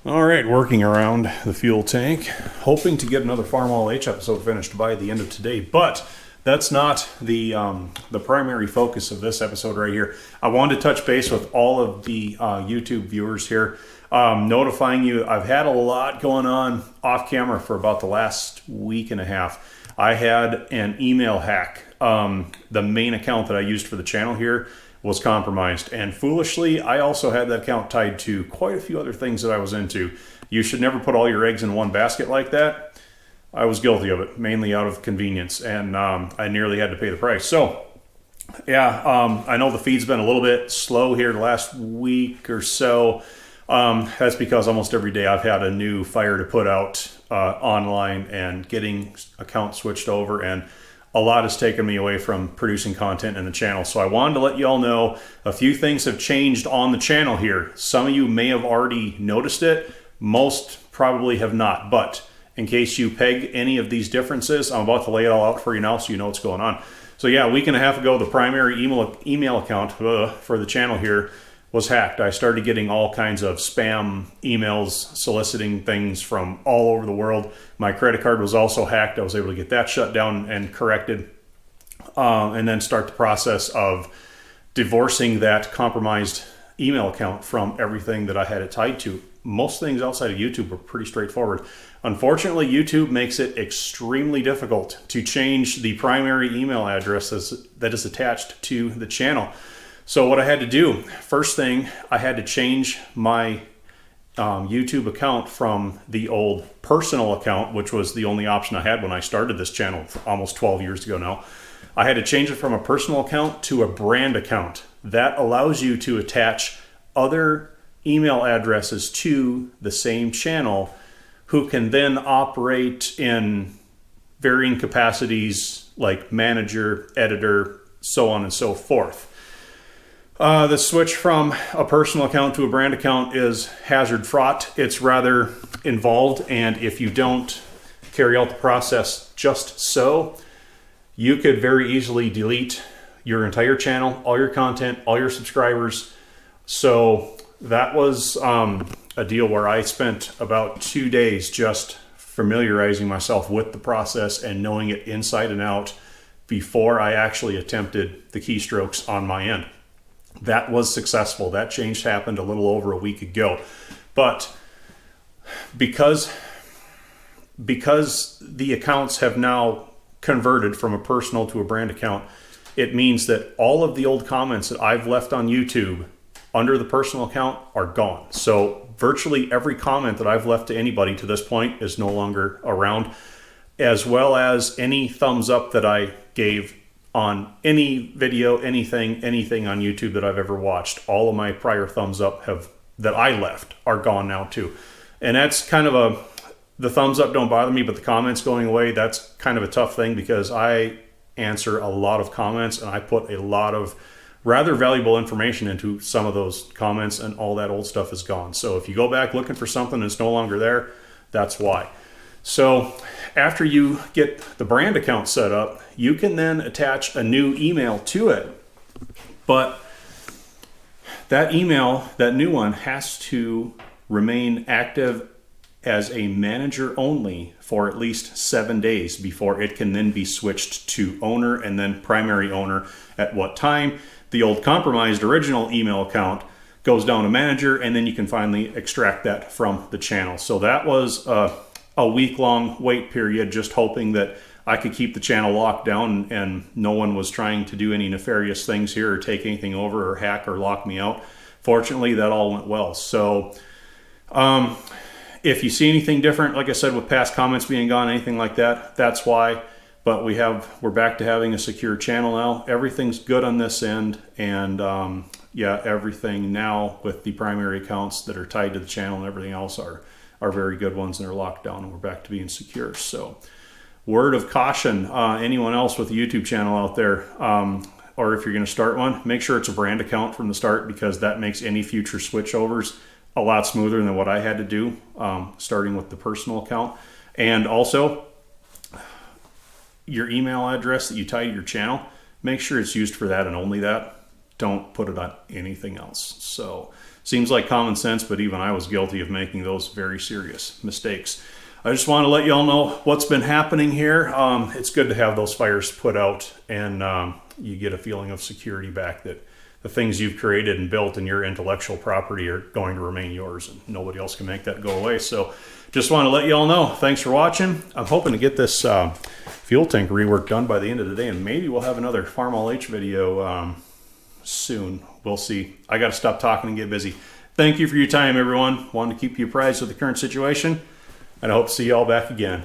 All right, working around the fuel tank, hoping to get another Farm All H episode finished by the end of today, but that's not the primary focus of this episode right here. I wanted to touch base with all of the YouTube viewers here, notifying you I've had a lot going on off camera for about the last week and a half. I had an email hack. The main account that I used for the channel here was compromised, and foolishly I also had that account tied to quite a few other things that I was into. You should never put all your eggs in one basket like that. I was guilty of it, mainly out of convenience, and I nearly had to pay the price. So yeah, I know the feed's been a little bit slow here the last week or so. That's because almost every day I've had a new fire to put out online and getting accounts switched over, and a lot has taken me away from producing content in the channel. So I wanted to let you all know a few things have changed on the channel here. Some of you may have already noticed it. Most probably have not. But in case you peg any of these differences, I'm about to lay it all out for you now so you know what's going on. So yeah, a week and a half ago, the primary email account for the channel here was hacked. I started getting all kinds of spam emails soliciting things from all over the world. My credit card was also hacked. I was able to get that shut down and corrected, and then start the process of divorcing that compromised email account from everything that I had it tied to. Most things outside of YouTube were pretty straightforward. Unfortunately, YouTube makes it extremely difficult to change the primary email address that is attached to the channel. So what I had to do, first thing, I had to change my YouTube account from the old personal account, which was the only option I had when I started this channel almost 12 years ago now. I had to change it from a personal account to a brand account. That allows you to attach other email addresses to the same channel who can then operate in varying capacities like manager, editor, so on and so forth. The switch from a personal account to a brand account is hazard fraught. It's rather involved, and if you don't carry out the process just so, you could very easily delete your entire channel, all your content, all your subscribers. So that was a deal where I spent about 2 days just familiarizing myself with the process and knowing it inside and out before I actually attempted the keystrokes on my end. That was successful. That change happened a little over a week ago. But because the accounts have now converted from a personal to a brand account, it means that all of the old comments that I've left on YouTube under the personal account are gone. So virtually every comment that I've left to anybody to this point is no longer around, as well as any thumbs up that I gave on any video, anything on YouTube that I've ever watched. All of my prior thumbs up that I left are gone now too. And that's kind of the thumbs up don't bother me, but the comments going away, that's kind of a tough thing because I answer a lot of comments and I put a lot of rather valuable information into some of those comments, and all that old stuff is gone. So if you go back looking for something that's no longer there, that's why. So after you get the brand account set up, you can then attach a new email to it. But that email, that new one, has to remain active as a manager only for at least 7 days before it can then be switched to owner and then primary owner, at what time the old compromised original email account goes down to manager, and then you can finally extract that from the channel. So that was a week-long wait period, just hoping that I could keep the channel locked down and no one was trying to do any nefarious things here or take anything over or hack or lock me out. Fortunately, that all went well. So if you see anything different, like I said, with past comments being gone, anything like that, that's why. But we're back to having a secure channel now. Everything's good on this end, and yeah, everything now with the primary accounts that are tied to the channel and everything else are very good ones, and they're locked down, and we're back to being secure. So word of caution, anyone else with a YouTube channel out there, or if you're going to start one, make sure it's a brand account from the start, because that makes any future switchovers a lot smoother than what I had to do, starting with the personal account. And also, your email address that you tie to your channel, make sure it's used for that and only that. Don't put it on anything else. So Seems like common sense, but even I was guilty of making those very serious mistakes. I just want to let y'all know what's been happening here. It's good to have those fires put out, and you get a feeling of security back that the things you've created and built and your intellectual property are going to remain yours, and nobody else can make that go away. So just want to let y'all know. Thanks for watching. I'm hoping to get this fuel tank rework done by the end of the day, and maybe we'll have another Farm All H video soon. We'll see. I got to stop talking and get busy. Thank you for your time, everyone. Wanted to keep you apprised of the current situation, and I hope to see you all back again.